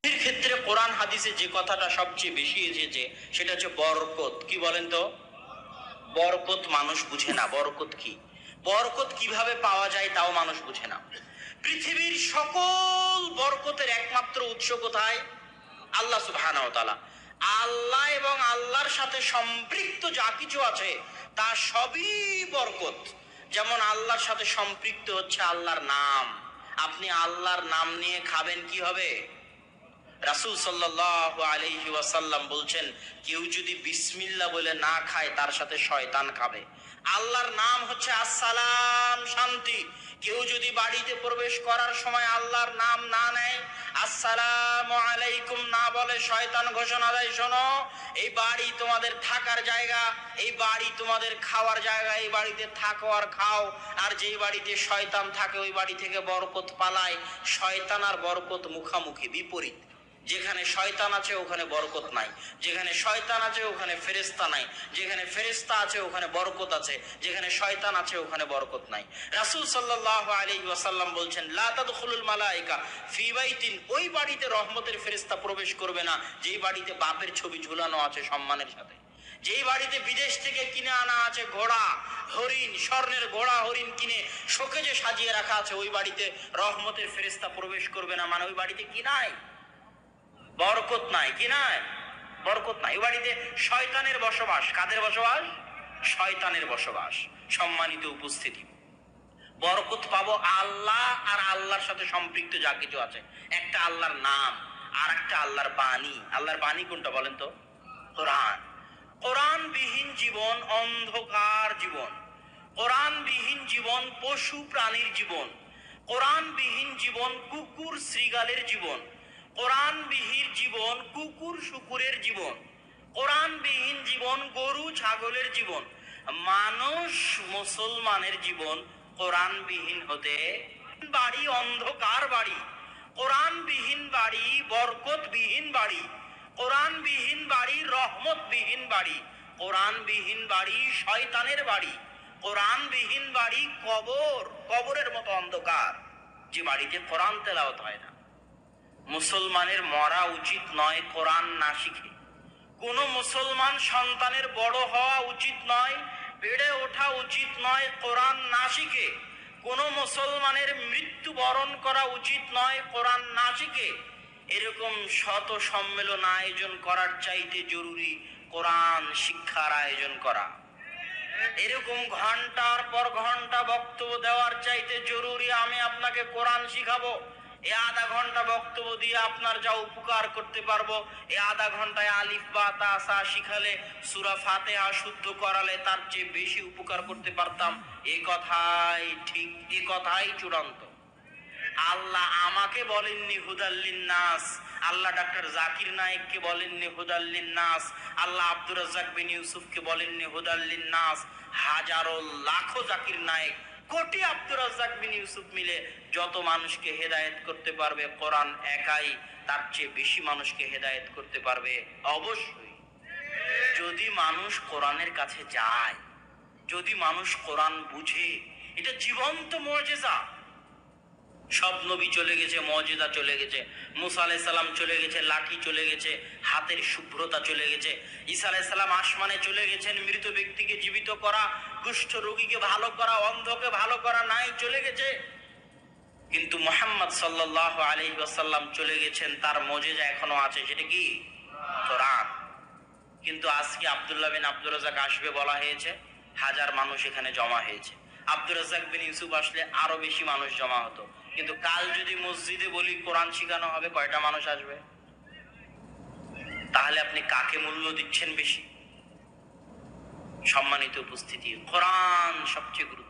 এর ক্ষেত্রে কোরআন হাদিসে যে কথাটা সবচেয়ে বেশি এসেছে সেটা হচ্ছে বরকত। কি বলেন তো? বরকত মানুষ বুঝে না। বরকত কি, বরকত কিভাবে পাওয়া যায় তাও মানুষ বুঝে না। পৃথিবীর সকল বরকতের একমাত্র উৎস কোথায়? আল্লাহ সুবহানাহু ওয়া তাআলা। আল্লাহ এবং আল্লাহর সাথে সম্পৃক্ত যা কিছু আছে তা সবই বরকত। যেমন আল্লাহর সাথে সম্পৃক্ত হচ্ছে আল্লাহর নাম। আপনি আল্লাহর নাম নিয়ে খাবেন, কি হবে? রাসূল সাল্লাল্লাহু আলাইহি ওয়াসাল্লাম বলছেন, কেউ যদি বিসমিল্লাহ বলে না খায় তার সাথে শয়তান খাবে। আল্লাহর নাম হচ্ছে আসসালাম, শান্তি। কেউ যদি বাড়িতে প্রবেশ করার সময় আল্লাহর নাম না নেয়, আসসালামু আলাইকুম না বলে, শয়তান ঘোষণা দেয়, শোনো, এই বাড়ি তোমাদের থাকার জায়গা, এই বাড়ি তোমাদের খাওয়ার জায়গা, এই বাড়িতে থাকো আর খাও। আর যেই বাড়িতে শয়তান থাকে ওই বাড়ি থেকে বরকত পালায়। শয়তান আর বরকত মুখামুখি, বিপরীত। যেখানে শয়তান আছে ওখানে বরকত নাই, যেখানে শয়তান আছে ওখানে ফেরেশতা নাই, যেখানে ফেরেশতা আছে ওখানে বরকত আছে, যেখানে শয়তান আছে ওখানে বরকত নাই। রাসূল সাল্লাল্লাহু আলাইহি ওয়াসাল্লাম বলছেন, লা তাদখুলুল মালায়েকা ফি বাইতিন, ওই বাড়িতে রহমতের ফেরেশতা প্রবেশ করবে না যেই বাড়িতে বাপের ছবি ঝুলানো আছে সম্মানের সাথে, যেই বাড়িতে বিদেশ থেকে কিনে আনা আছে ঘোড়া হরিণ, স্বর্ণের ঘোড়া হরিণ কিনে শোকেজে সাজিয়ে রাখা আছে, ওই বাড়িতে রহমতের ফেরেশতা প্রবেশ করবে না। মানে ওই বাড়িতে কি নাই? বরকত নাই। কি নাই? বরকত নাই। ওই বাড়িতে শয়তানের বসবাস। কাদের বসবাস? শয়তানের বসবাস। সম্মানিত উপস্থিতি, বরকত পাবো আল্লাহ আর আল্লাহর সাথে সম্পৃক্ত যা কিছু আছে। একটা আল্লাহর নাম, আর একটা আল্লাহর বাণী। আল্লাহর বাণী কোনটা বলেন তো? কোরআন। কোরআনবিহীন জীবন অন্ধকার জীবন। কোরআনবিহীন জীবন পশু প্রাণীর জীবন। কোরআনবিহীন জীবন কুকুর শৃগালের জীবন। কোরআনবিহীন জীবন কুকুর শুকুরের জীবন। কোরআনবিহীন জীবন গরু ছাগলের জীবন। মানুষ মুসলমানের জীবন কোরআনবিহীন হতে বাড়ি অন্ধকার বাড়ি। কোরআনবিহীন বাড়ি বরকতবিহীন বাড়ি। কোরআনবিহীন বাড়ি রহমতবিহীন বাড়ি। কোরআনবিহীন বাড়ি শয়তানের বাড়ি। কোরআনবিহীন বাড়ি কবর, কবরের মতো অন্ধকার, যে বাড়িতে কোরআন তেলাওয়াত হয় না। মুসলমানের মরা উচিত নয় কোরআন না শিখে। কোন মুসলমান সন্তানের বড় হওয়া উচিত নয়, বেড়ে ওঠা উচিত নয় কোরআন না শিখে। কোন মুসলমানের মৃত্যু বরণ করা উচিত নয় কোরআন না শিখে। এরকম শত সম্মেলন আয়োজন করার চাইতে জরুরি কোরআন শিক্ষার আয়োজন করা। এরকম ঘন্টার পর ঘন্টা বক্তব্য দেওয়ার চাইতে জরুরি আমি আপনাকে কোরআন শিখাবো। এই আধা ঘন্টা বক্তব্য দিয়ে আপনার যা উপকার করতে পারবো, এই আধা ঘন্টায় আলিফ বা তা সা শিখালে, সূরা ফাতিহা শুদ্ধ করালে তার চেয়ে বেশি উপকার করতে পারতাম। এই কথাই ঠিক, এই কথাই চূড়ান্ত। আল্লাহ আমাকে বলেননি হুদাল্লিন নাস, আল্লাহ ডাক্তার জাকির নায়েককে বলেননি হুদাল্লিন নাস, আল্লাহ আব্দুর রাজ্জাক বিন ইউসুফকে বলেননি হুদাল্লিন নাস। হাজারো লাখো জাকির নায়েক, কোটি আব্দুর রাজ্জাক বিন ইউসুফ মিলে যত মানুষকে হেদায়েত করতে পারবে, কোরআন একাই তার চেয়ে বেশি মানুষকে হেদায়েত করতে পারবে। অবশ্যই যদি মানুষ কোরআনের কাছে যায়, যদি মানুষ কোরআন বুঝে, এটা জীবন্ত মুজিজা। সব নবী চলে গেছে, মুজিজা চলে গেছে। মুসা আলাইহিস সালাম চলে গেছে, লাঠি চলে গেছে, হাতের শুভ্রতা চলে গেছে। ঈসা আলাইহিস সালাম আসমানে চলে গেছেন, মৃত ব্যক্তিকে জীবিত করা, কুষ্ঠ রোগীকে ভালো করা, অন্ধকে ভালো করা নাই, চলে গেছে। কিন্তু মুহাম্মদ সাল্লাল্লাহু আলাইহি ওয়াসাল্লাম চলে গেছেন, তার মুজিজা এখনো আছে। সেটা কি? কোরআন। কিন্তু আজকে আব্দুল্লাহ বিন আব্দুর রাজ্জাক আসবে বলা হয়েছে, হাজার মানুষ এখানে জমা হয়েছে। আব্দুর রাজ্জাক বিন ইউসুফ আসলে আরো বেশি মানুষ জমা হতো। কিন্তু কাল যদি মসজিদে বলি কোরআন শিখানো হবে, কয়টা মানুষ আসবে? তাহলে আপনি কাকে মূল্য দিচ্ছেন বেশি? সম্মানিত উপস্থিতি, কোরআন সবচেয়ে গুরুত্ব।